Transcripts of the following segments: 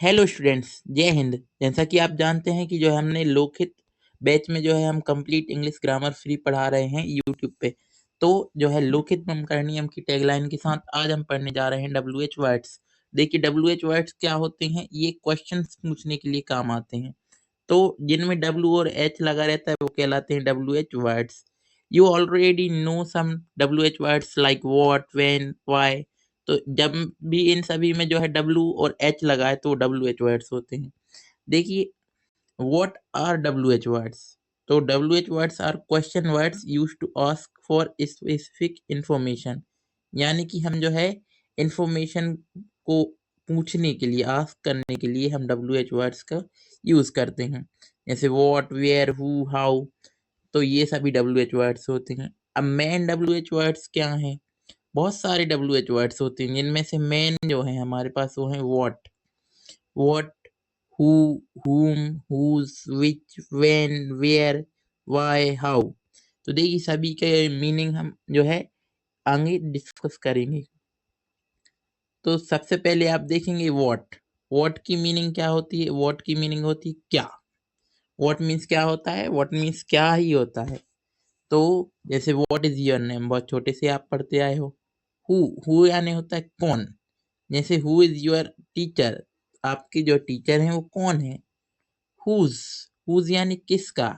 Hello students, जय हिंद। जैसा कि आप जानते हैं कि जो है हमने लोकहित बैच में जो है हम कंप्लीट इंग्लिश ग्रामर फ्री पढ़ा रहे हैं यूट्यूब पे। तो जो है लोकहित मम करणीयम की टैगलाइन के साथ आज हम पढ़ने जा रहे हैं WH वर्ड्स। देखिए WH वर्ड्स क्या होते हैं, ये क्वेश्चंस पूछने के लिए काम आते हैं। तो जिनमें W और H लगा रहता है वो कहलाते हैं WH words. You already know some WH words like what, when, why. तो जब भी इन सभी में जो है W और H लगा है तो WH वर्ड्स होते हैं। देखिए व्हाट आर WH वर्ड्स। तो WH words are question words used to ask for specific information. यानी कि हम जो है इंफॉर्मेशन को पूछने के लिए, आस्क करने के लिए हम WH वर्ड्स का यूज करते हैं। जैसे व्हाट, वेयर, हु, हाउ। तो ये सभी WH वर्ड्स होते हैं। अब मेन WH वर्ड्स क्या हैं? बहुत सारे WH वर्ड्स होते हैं, जिनमें से मेन जो है हमारे पास वो है what. What, who, whom, whose, which, when, where, why, how। तो देखिए सभी के मीनिंग हम जो है आगे डिस्कस करेंगे। तो सबसे पहले आप देखेंगे व्हाट। व्हाट की मीनिंग क्या होती है? व्हाट की मीनिंग होती है क्या। व्हाट मीन्स क्या होता है? व्हाट मीन्स क्या ही होता है। तो जैसे व्हाट इज योर नेम, बहुत छोटे से आप पढ़ते आए हो। हु यानी होता है कौन। जैसे हु इज योर टीचर, आपके जो टीचर हैं वो कौन है। हुज, हुज यानी किसका।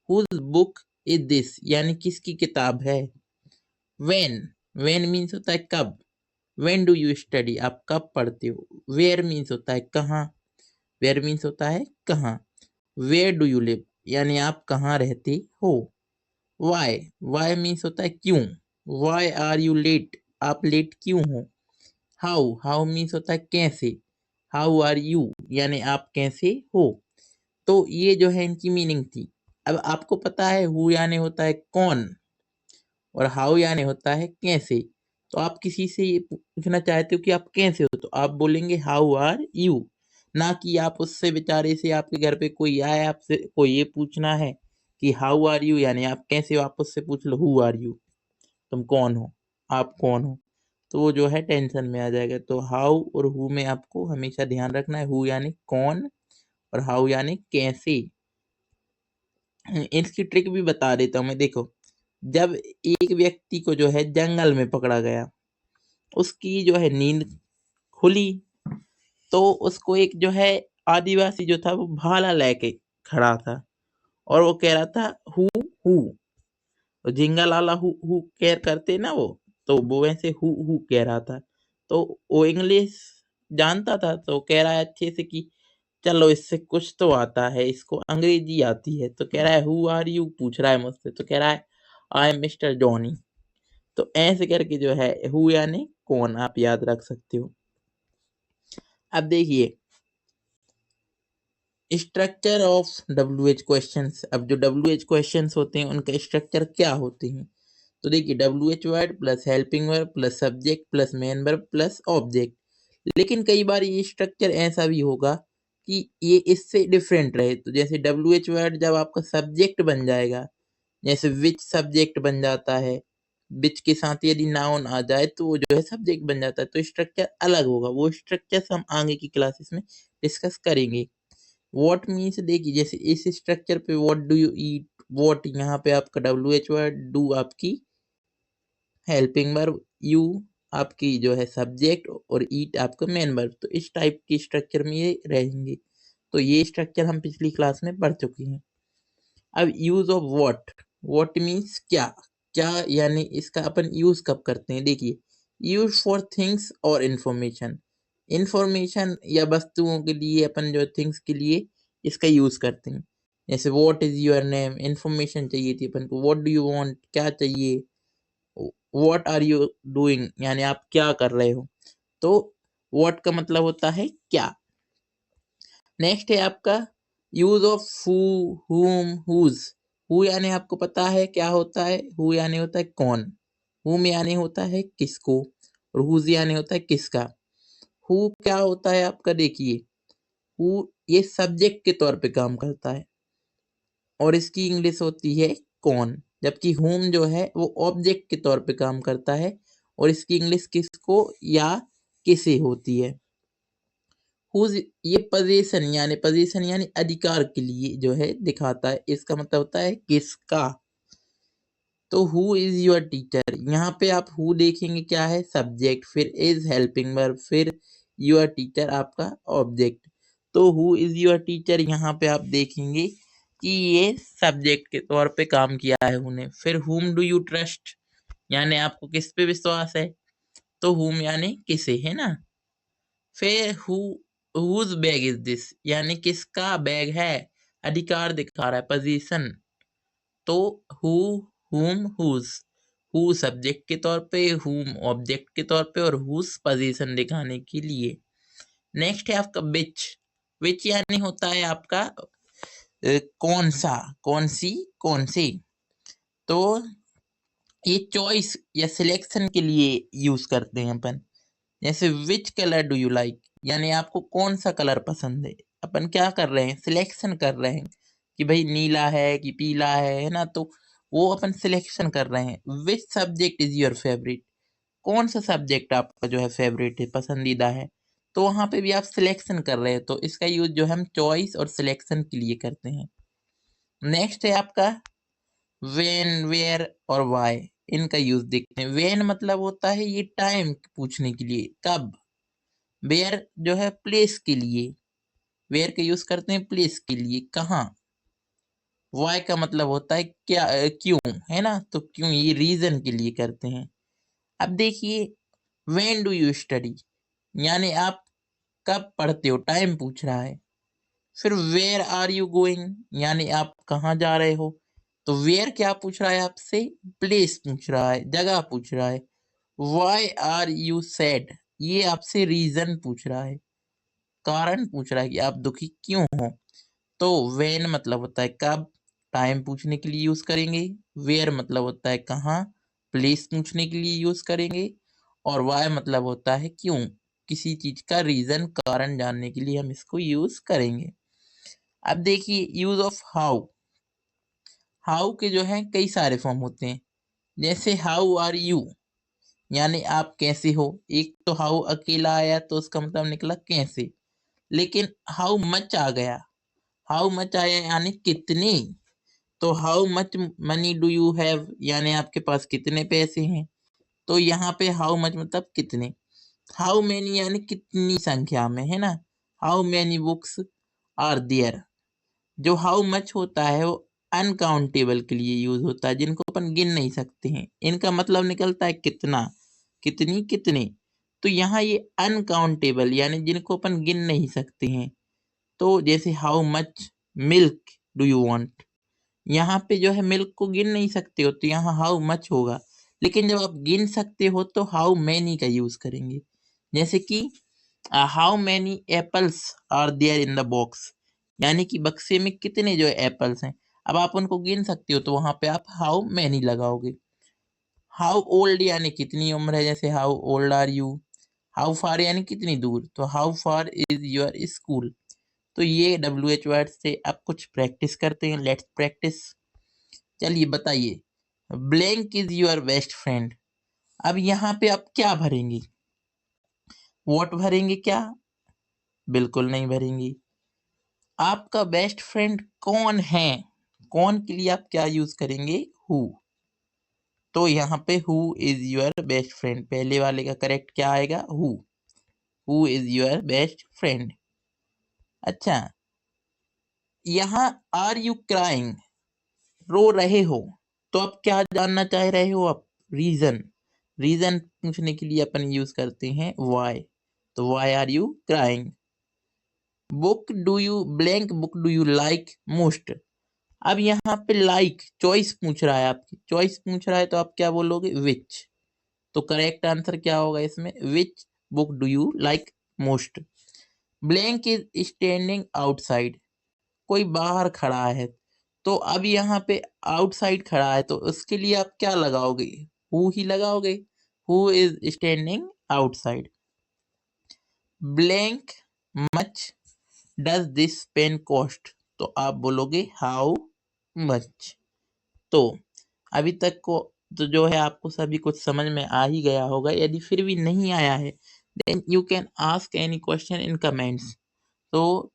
हुज बुक इज दिस यानी किसकी किताब है। व्हेन, व्हेन मीन्स होता है कब। व्हेन डू यू स्टडी, आप कब पढ़ते हो। वेयर मीन्स होता है कहाँ। वेयर मीन्स होता है कहाँ। वेयर डू यू लिव यानी आप कहाँ रहते हो। वाई, वाई मीन्स होता है क्यों। वाई आर यू लेट, आप लेट क्यों हो। हाउ, हाउ मीन्स होता है कैसे। हाउ आर यू यानी आप कैसे हो। तो ये जो है इनकी मीनिंग थी। अब आपको पता है हु यानी होता है कौन और हाउ यानी होता है कैसे। तो आप किसी से ये पूछना चाहते हो कि आप कैसे हो, तो आप बोलेंगे हाउ आर यू। ना कि आप उससे बेचारे से, आपके घर पे कोई आए आपसे कोई ये पूछना है कि हाउ आर यू यानी आप कैसे हो, आप उससे पूछ लो हु आर यू, तुम कौन हो, आप कौन हो। तो वो जो है टेंशन में आ जाएगा। तो हाउ और हु में आपको हमेशा ध्यान रखना है, हु यानी कौन और हाउ यानी कैसे। इसकी ट्रिक भी बता देता हूँ मैं। देखो, जब एक व्यक्ति को जो है जंगल में पकड़ा गया, उसकी जो है नींद खुली, तो उसको एक जो है आदिवासी जो था वो भाला लेके खड़ा था और वो कह रहा था हु हु। तो जिंगलाला हु हु केयर करते ना वो, तो वो वैसे हु कह रहा था। तो वो इंग्लिश जानता था, तो कह रहा है अच्छे से कि चलो इससे कुछ तो आता है, इसको अंग्रेजी आती है। तो कह रहा है हु आर यू, पूछ रहा है मुझसे। तो कह रहा है आई एम मिस्टर जॉनी। तो ऐसे करके जो है हु यानी कौन आप याद रख सकते हो। अब देखिए स्ट्रक्चर ऑफ WH क्वेश्चंस। अब जो WH क्वेश्चंस होते हैं उनका स्ट्रक्चर क्या होते हैं। तो देखिए WH word plus helping verb plus subject plus main verb plus object. लेकिन कई बार ये स्ट्रक्चर ऐसा भी होगा कि ये इससे डिफरेंट रहे। तो जैसे WH वर्ड जब आपका सब्जेक्ट बन जाएगा, जैसे विच सब्जेक्ट बन जाता है, विच के साथ यदि नाउन आ जाए तो वो जो है सब्जेक्ट बन जाता है, तो स्ट्रक्चर अलग होगा। वो स्ट्रक्चर हम आगे की क्लासेस में डिस्कस करेंगे। व्हाट मीन्स देखिए, जैसे इस स्ट्रक्चर पे what do you eat, what यहाँ पे आपका WH वर्ड, डू आपकी हेल्पिंग वर्ब, यू आपकी जो है सब्जेक्ट और ईट आपका मेन वर्ब। तो इस टाइप की स्ट्रक्चर में ये रहेंगे। तो ये स्ट्रक्चर हम पिछली क्लास में पढ़ चुके हैं। अब use of what. What means क्या। क्या यानी इसका अपन यूज कब करते हैं। देखिए यूज फॉर थिंग्स और इंफॉर्मेशन। इंफॉर्मेशन या वस्तुओं के लिए अपन जो थिंग्स के लिए इसका यूज करते हैं। जैसे what is your name, information चाहिए थी अपन को। व्हाट डू यू वांट, क्या चाहिए। व्हाट आर यू डूइंग यानी आप क्या कर रहे हो। तो व्हाट का मतलब होता है क्या। नेक्स्ट है आपका यूज ऑफ हु, हुम, हुज। हु यानी आपको पता है क्या होता है। हु यानी होता है कौन। हुम यानी होता है किसको और हुज यानी होता है किसका। हु क्या होता है आपका, देखिए हु ये सब्जेक्ट के तौर पे काम करता है और इसकी इंग्लिश होती है कौन। जबकि हुम जो है वो ऑब्जेक्ट के तौर पे काम करता है और इसकी इंग्लिश किसको या किसे होती है। हुज ये पोजीशन यानी अधिकार के लिए जो है दिखाता है, इसका मतलब होता है किसका। तो हु इज योर टीचर, यहाँ पे आप हु देखेंगे क्या है सब्जेक्ट, फिर इज हेल्पिंग वर्ब, फिर योर टीचर आपका ऑब्जेक्ट। तो हु इज योर टीचर यहाँ पे आप देखेंगे कि ये सब्जेक्ट के तौर पे काम किया है उन्हें। फिर हुम डू यू ट्रस्ट, यानी आपको किस पे विश्वास है, तो हुम यानी किसे, है ना। फिर हुज बैग इज दिस, यानी किसका बैग है, अधिकार दिखा रहा है, पोजीशन। तो हु, हुम, हुज, हु सब्जेक्ट के तौर पे, हुम ऑब्जेक्ट के तौर पे, और हुज पोजीशन दिखाने के लिए। नेक्स्ट है आपका विच यानी होता है आपका कौन सा, कौन सी, कौन से। तो ये चॉइस या सिलेक्शन के लिए यूज करते हैं अपन। जैसे which colour do you like, यानी आपको कौन सा कलर पसंद है। अपन क्या कर रहे हैं, सिलेक्शन कर रहे हैं कि भाई नीला है कि पीला है ना। तो वो अपन सिलेक्शन कर रहे हैं। Which subject is your favourite, कौन सा सब्जेक्ट आपका जो है फेवरेट है, पसंदीदा है। तो वहां पे भी आप सिलेक्शन कर रहे हैं, तो इसका यूज जो है हम चॉइस और सिलेक्शन के लिए करते हैं। नेक्स्ट है आपका वेन, वेयर और वाई, इनका यूज देखते हैं। वेन मतलब होता है ये टाइम पूछने के लिए, कब। वेयर जो है प्लेस के लिए, वेयर का यूज करते हैं प्लेस के लिए, कहाँ। वाई का मतलब होता है क्या, क्यों, है ना। तो क्यों, ये रीजन के लिए करते हैं। अब देखिए व्हेन डू यू स्टडी, यानी आप कब पढ़ते हो, टाइम पूछ रहा है। फिर वेयर आर यू गोइंग, यानी आप कहाँ जा रहे हो। तो वेयर क्या पूछ रहा है आपसे, प्लेस पूछ रहा है, जगह पूछ रहा है। वाई आर यू सैड, ये आपसे रीजन पूछ रहा है, कारण पूछ रहा है कि आप दुखी क्यों हो। तो वेन मतलब होता है कब, टाइम पूछने के लिए यूज करेंगे। वेयर मतलब होता है कहाँ, प्लेस पूछने के लिए यूज करेंगे। और वाई मतलब होता है क्यों, किसी चीज का रीजन, कारण जानने के लिए हम इसको यूज करेंगे। अब देखिए यूज ऑफ हाउ, हाउ के जो है कई सारे फॉर्म होते हैं। जैसे हाउ आर यू, यानी आप कैसे हो। एक तो हाउ अकेला आया तो उसका मतलब निकला कैसे। लेकिन हाउ मच आ गया, हाउ मच आया यानी कितने। तो how much money do you have, यानी आपके पास कितने पैसे हैं। तो यहाँ पे हाउ मच मतलब कितने। हाउ मैनी यानी कितनी संख्या में, है ना। How many books are there, जो हाउ मच होता है वो अनकाउंटेबल के लिए यूज होता है, जिनको अपन गिन नहीं सकते हैं। इनका मतलब निकलता है कितना, कितनी, कितने। तो यहाँ ये अनकाउंटेबल यानी जिनको अपन गिन नहीं सकते हैं। तो जैसे how much milk do you want, यहाँ पे जो है मिल्क को गिन नहीं सकते हो तो यहाँ हाउ मच होगा। लेकिन जब आप गिन सकते हो तो हाउ मैनी का यूज करेंगे। जैसे कि how many apples are there in the box, यानी कि बक्से में कितने जो है एप्पल्स हैं। अब आप उनको गिन सकते हो तो वहां पे आप हाउ मैनी लगाओगे। हाउ ओल्ड यानी कितनी उम्र है, जैसे how old are you. How far यानी कितनी दूर, तो how far is your school. तो ये WH वर्ड से आप कुछ प्रैक्टिस करते हैं। Let's practice. चलिए बताइए, blank is your best friend. अब यहाँ पे आप क्या भरेंगे, वॉट भरेंगे क्या, बिल्कुल नहीं भरेंगे। आपका बेस्ट फ्रेंड कौन है, कौन के लिए आप क्या यूज करेंगे, हु। तो यहाँ पे who is your best friend, पहले वाले का करेक्ट क्या आएगा, who is your best friend. अच्छा, यहाँ आर यू क्राइंग, रो रहे हो। तो आप क्या जानना चाह रहे हो आप, रीजन। रीजन पूछने के लिए अपन यूज करते हैं वाई। तो why are you crying. Book do you blank, book do you like most. अब यहाँ पे लाइक चॉइस पूछ रहा है, आपकी चॉइस पूछ रहा है तो आप क्या बोलोगे, विच। तो करेक्ट आंसर क्या होगा इसमें, which book do you like most. Blank is standing outside, कोई बाहर खड़ा है। तो अब यहाँ पे आउटसाइड खड़ा है तो उसके लिए आप क्या लगाओगे, हु ही लगाओगे। Who is standing outside. Blank much does this pen cost, तो आप बोलोगे हाउ मच। तो अभी तक को तो जो है आपको सभी कुछ समझ में आ ही गया होगा। यदि फिर भी नहीं आया है then you can ask any question in comments. तो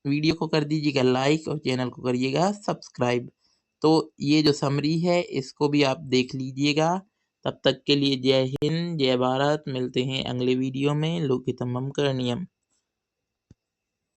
वीडियो को कर दीजिएगा लाइक और चैनल को करिएगा सब्सक्राइब। तो ये जो समरी है इसको भी आप देख लीजिएगा। तब तक के लिए जय हिंद, जय भारत। मिलते हैं अगले वीडियो में। लोकितमं करणीयम्।